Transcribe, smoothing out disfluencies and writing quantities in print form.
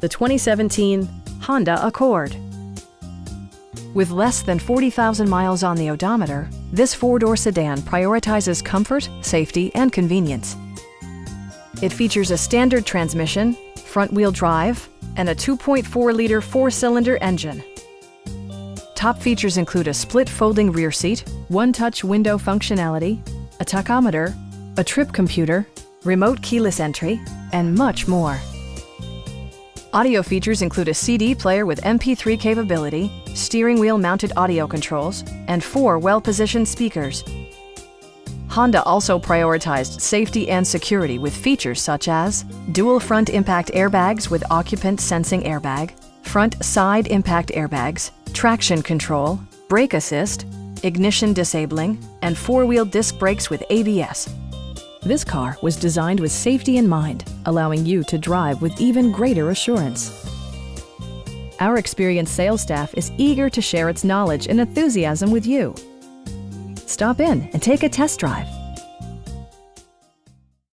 the 2017 Honda Accord. With less than 40,000 miles on the odometer, this four-door sedan prioritizes comfort, safety, and convenience. It features a standard transmission, front-wheel drive, and a 2.4-liter four-cylinder engine. Top features include a split folding rear seat, one-touch window functionality, a tachometer, a trip computer, remote keyless entry, and much more. Audio features include a CD player with MP3 capability, steering wheel mounted audio controls, and 4 well-positioned speakers. Honda also prioritized safety and security with features such as dual front impact airbags with occupant sensing airbag, front side impact airbags, traction control, brake assist, ignition disabling, and 4-wheel disc brakes with ABS. This car was designed with safety in mind, allowing you to drive with even greater assurance. Our experienced sales staff is eager to share its knowledge and enthusiasm with you. Stop in and take a test drive.